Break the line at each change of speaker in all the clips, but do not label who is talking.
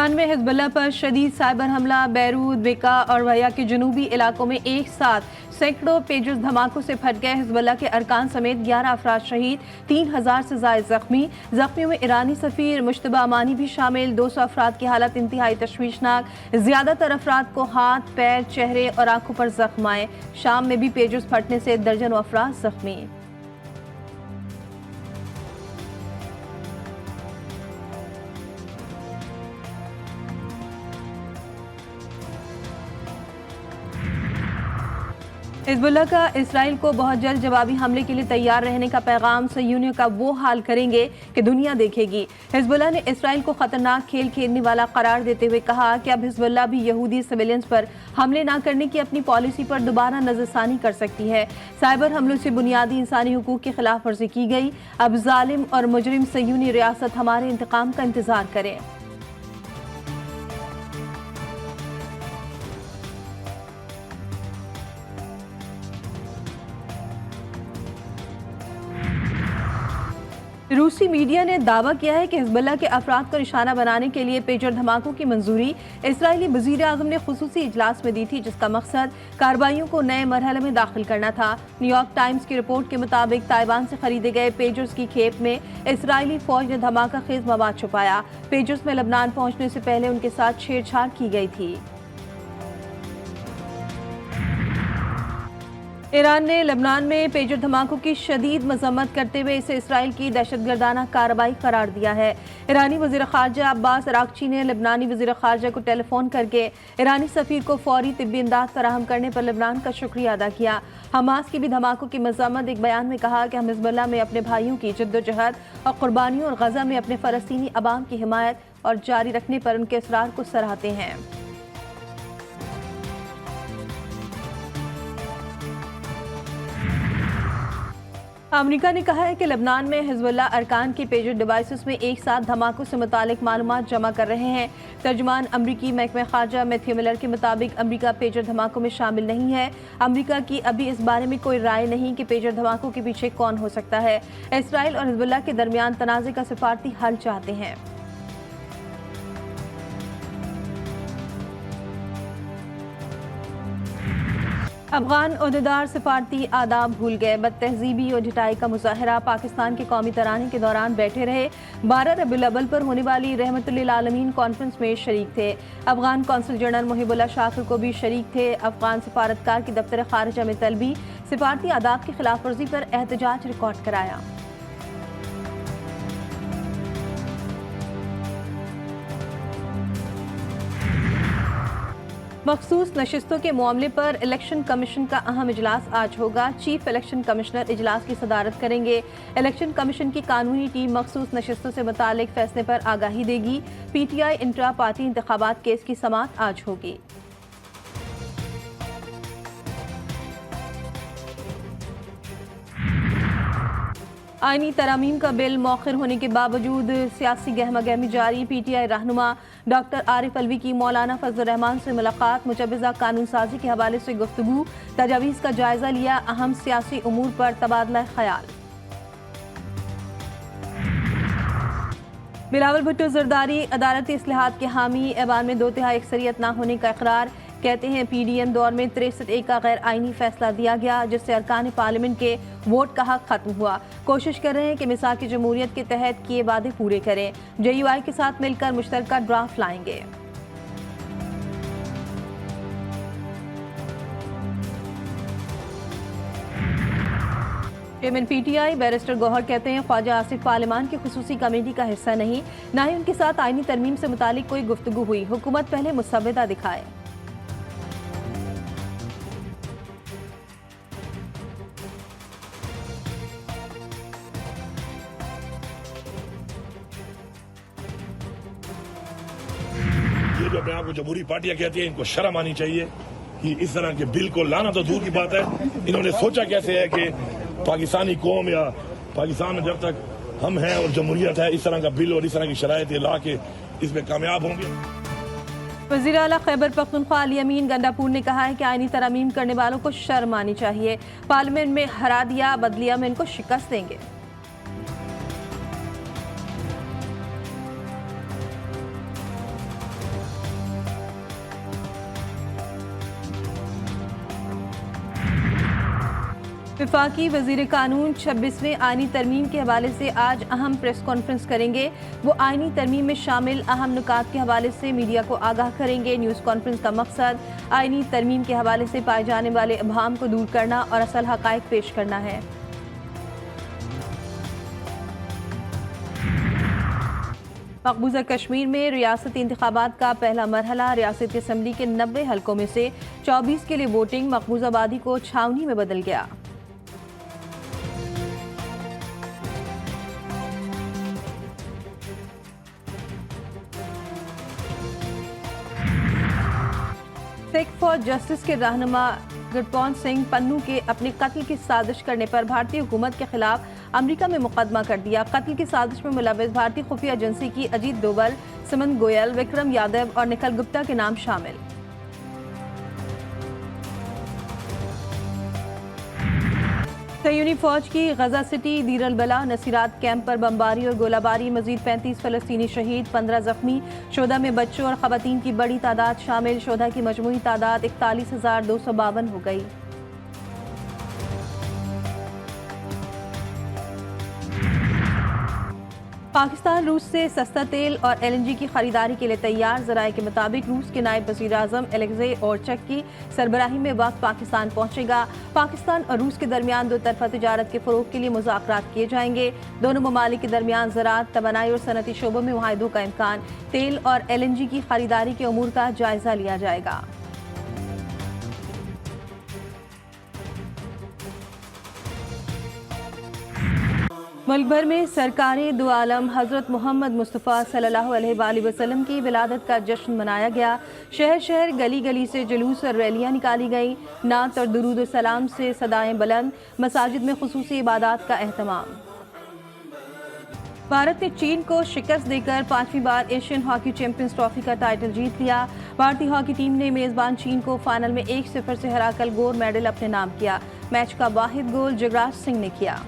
Iran में Hezbollah पर शदीद साइबर हमला। बैरूत, बेका और वया के जनूबी इलाकों में एक साथ सैकड़ों पेजर्स धमाकों से फट गए। हिजबुल्लाह के अरकान समेत 11 अफराद शहीद, 3000 से ज़ायद जख्मी। जख्मियों में ईरानी सफ़ीर मुश्तबा अमानी भी शामिल। 200 अफराद की हालत इंतहाई तशवीशनाक। ज़्यादातर अफराद को हाथ, पैर, चेहरे और आंखों पर जख्म आए। शाम में भी पेजर्स फटने से दर्जनों अफराद जख्मी। हिजबुल्लाह का इसराइल को बहुत जल्द जवाबी हमले के लिए तैयार रहने का पैगाम। सह्यूनियों का वो हाल करेंगे कि दुनिया देखेगी। हिजबुल्लाह ने इसराइल को खतरनाक खेल खेलने वाला करार देते हुए कहा कि अब हिजबुल्लाह भी यहूदी सिविलियंस पर हमले न करने की अपनी पॉलिसी पर दोबारा नजरसानी कर सकती है। साइबर हमलों से बुनियादी इंसानी हुकूक की खिलाफ वर्जी की गई। अब जालिम और मुजरिम सह्यूनी रियासत हमारे इंतकाम का इंतजार करें। रूसी मीडिया ने दावा किया है कि हिजबुल्लाह के अफराद को निशाना बनाने के लिए पेजर धमाकों की मंजूरी इसराइली वज़ीर आज़म ने खुसूसी इजलास में दी थी, जिसका मकसद कार्रवाइयों को नए मरहले में दाखिल करना था। न्यूयॉर्क टाइम्स की रिपोर्ट के मुताबिक ताइवान से खरीदे गए पेजर्स की खेप में इसराइली फौज ने धमाका खेज मवाद छुपाया। पेजर्स में लबनान पहुंचने से पहले उनके साथ छेड़छाड़ की गई थी। ईरान ने लबनान में पेजर धमाकों की शदीद मजम्मत करते हुए इसे इसराइल की दहशतगर्दाना कार्रवाई करार दिया है। ईरानी वज़ीर ख़ारजा अब्बास अरागची ने लबनानी वज़ीर ख़ारजा को टेलीफोन करके ईरानी सफ़ीर को फौरी तिब्बी इमदाद फराहम करने पर लबनान का शुक्रिया अदा किया। हमास की भी धमाकों की मजम्मत। एक बयान में कहा कि हम हिजबुल्लाह में अपने भाइयों की जद्दोजहद और कुर्बानियों और गज़ा में अपने फ़लस्तीनी अवाम की हिमायत और जारी रखने पर उनके इसरार को सराहते हैं। अमेरिका ने कहा है कि लबनान में हिजबुल्लाह अरकान के पेजर डिवाइसेस में एक साथ धमाकों से मुतालिक मालूमात जमा कर रहे हैं। तर्जुमान अमरीकी महकमा खारजा मैथ्यू मिलर के मुताबिक अमरीका पेजर धमाकों में शामिल नहीं है। अमरीका की अभी इस बारे में कोई राय नहीं कि पेजर धमाकों के पीछे कौन हो सकता है। इसराइल और हिजबुल्लाह के दरमियान तनाज़े का सिफारती हल चाहते हैं। अफगान ओहदेदार सिफारती आदाब भूल गए। बदतहजीबी और ढिठाई का मुजाहरा। पाकिस्तान के कौमी तराने के दौरान बैठे रहे। 12 रबीउल अव्वल पर होने वाली रहमतुल्लिल आलमीन कॉन्फ्रेंस में शरीक थे। अफगान कौंसल जनरल मुहिबुल्लाह शाकिर को भी शरीक थे। अफगान सिफारतकार की दफ्तर खारिजा में तलबी। सिफारती आदाब की खिलाफ वर्जी पर एहतजाज रिकॉर्ड कराया। मखसूस नशिस्तों के मामले पर इलेक्शन कमीशन का अहम इजलास आज होगा। चीफ इलेक्शन कमिश्नर इजलास की सदारत करेंगे। इलेक्शन कमीशन की कानूनी टीम मखसूस नशिस्तों से मुतालिक फैसले पर आगाही देगी। PTI इंट्रा पार्टी इंतखाबात केस की समाअत आज होगी। आईनी तरामीम का बिल मौखिर होने के बावजूद सियासी गहमा गहमी जारी। PTI रहनुमा डॉक्टर आरिफ अलवी की मौलाना फजल रहमान से मुलाकात। मुजवज़ा कानून साजी के हवाले से गुफ्तगू। तजावीज़ का जायजा लिया। अहम सियासी उमूर पर तबादला ख्याल। बिलावल भुट्टो जरदारी अदालती इस्लाहात के हामी। ऐवान में 2/3 अक्सरियत न होने का इकरार। कहते हैं PDM दौर में 63A का गैर आईनी फैसला दिया गया, जिससे अरकान पार्लियामेंट के वोट का हक खत्म हुआ। कोशिश कर रहे हैं कि मिसाक जमहूरियत के तहत किए वादे पूरे करें। JUI के साथ मिलकर मुश्तरका ड्राफ्ट लाएंगे। चेयरमैन PTI बैरिस्टर गौहर कहते हैं ख्वाजा आसिफ पार्लियामान की खुसूसी कमेटी का हिस्सा नहीं, न ही उनके साथ आईनी तरमीम से मुतालिक कोई गुफ्तगू हुई। हुकूमत पहले मुसव्वदा दिखाए।
ये जो अपने आप को जमहूरी पार्टियां कहती हैं, इनको शर्म आनी चाहिए कि इस तरह के बिल को लाना तो दूर की बात है। इन्होंने सोचा कैसे है कि पाकिस्तानी कौम या पाकिस्तान में जब तक हम हैं और जमहूरियत है, इस तरह का बिल और इस तरह की शराइत ला के इसमें कामयाब होंगे।
वज़ीर आला खैबर पख्तूनख्वा अली अमीन गंडापुर ने कहा है कि आईनी तरमीम करने वालों को शर्म आनी चाहिए। पार्लियामेंट में हरा दिया, बदलिया में इनको शिकस्त देंगे। वफाकी वजीर कानून 26वें आईनी तरमीम के हवाले से आज अहम प्रेस कॉन्फ्रेंस करेंगे। वो आईनी तरमीम में शामिल अहम नुकात के हवाले से मीडिया को आगाह करेंगे। न्यूज़ कॉन्फ्रेंस का मकसद आईनी तरमीम के हवाले से पाए जाने वाले अभाम को दूर करना और असल हक़ाइक़ पेश करना है। मकबूजा कश्मीर में रियासती इंतखाबात का पहला मरहला रियासती असम्बली के 90 हलकों में से 24 के लिए वोटिंग मकबूजाबादी को छावनी में बदल गया। सिख फॉर जस्टिस के रहनुमा गुरपौन सिंह पन्नू के अपने कत्ल की साजिश करने पर भारतीय हुकूमत के खिलाफ अमेरिका में मुकदमा कर दिया। कत्ल की साजिश में मुलव्विस भारतीय खुफिया एजेंसी की अजीत डोवल, सुमन गोयल, विक्रम यादव और निखिल गुप्ता के नाम शामिल। सयूनी फौज की गजा सिटी, दीर अल बला, नसीरात कैंप पर बमबारी और गोलाबारी, मजीद 35 फलस्तीनी शहीद, 15 जख्मी। शोधा में बच्चों और खवातीन की बड़ी तादाद शामिल। शोधा की मजमूई तादाद 41,252 हो गई। पाकिस्तान रूस से सस्ता तेल और LNG की खरीदारी के लिए तैयार। ज़राए के मुताबिक रूस के नायब वज़ीर आज़म एलेक्ज़े ओरचक की सरबराही में वक्त पाकिस्तान पहुंचेगा। पाकिस्तान और रूस के दरमियान दो तरफा तिजारत के फ़रोग़ के लिए मुज़ाकरात किए जाएंगे। दोनों ममालिक के दरमियान ज़राअत, तवानाई और सनती शोबों में मुआहिदों का इम्कान। तेल और LNG की खरीदारी के उमूर का जायज़ा लिया जाएगा। मुल्क भर में सरकारें दो आलम हज़रत मोहम्मद मुस्तफ़ा सल्लल्लाहु अलैहि वसल्लम की विलादत का जश्न मनाया गया। शहर शहर, गली गली से जुलूस और रैलियाँ निकाली गईं। नात और दुरूद व सलाम से सदाएं बुलंद। मसाजिद में खुसूसी इबादत का एहतमाम। भारत ने चीन को शिकस्त देकर 5वीं बार एशियन हॉकी चैंपियंस ट्रॉफी का टाइटल जीत लिया। भारतीय हॉकी टीम ने मेज़बान चीन को फाइनल में 1-0 से हराकर गोल्ड मेडल अपने नाम किया। मैच का वाहिद गोल जगराज सिंह ने किया।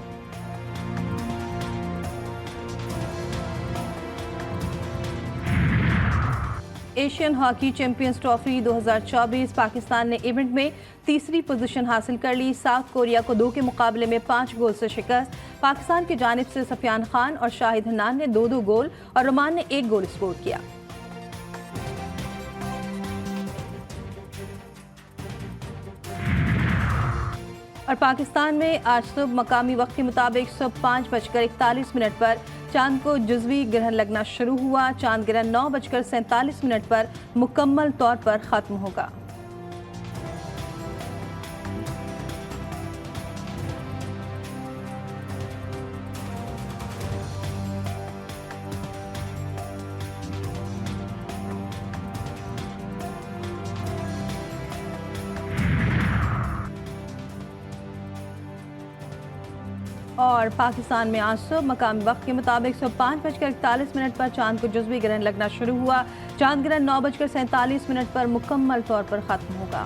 Asian hockey champions trophy 2024 Pakistan ने इवेंट में तीसरी पोजीशन हासिल कर ली। साउथ कोरिया को 2 के मुकाबले में 5 गोल से शिकस्त। पाकिस्तान की जानिब से सफियान खान और शाहिद हन्नान ने 2-2 गोल और रोमान ने 1 गोल स्कोर किया। और पाकिस्तान में आज सुबह मकामी वक्त के मुताबिक सुबह 5:41 पर चांद को जुज़वी ग्रहण लगना शुरू हुआ। चांद ग्रहण 9:47 पर मुकम्मल तौर पर ख़त्म होगा। और पाकिस्तान में आज सुबह मकामी वक्त के मुताबिक सुबह 5:41 पर चांद को जुज़वी ग्रहण लगना शुरू हुआ। चांद ग्रहण 9:47 पर मुकम्मल तौर पर ख़त्म होगा।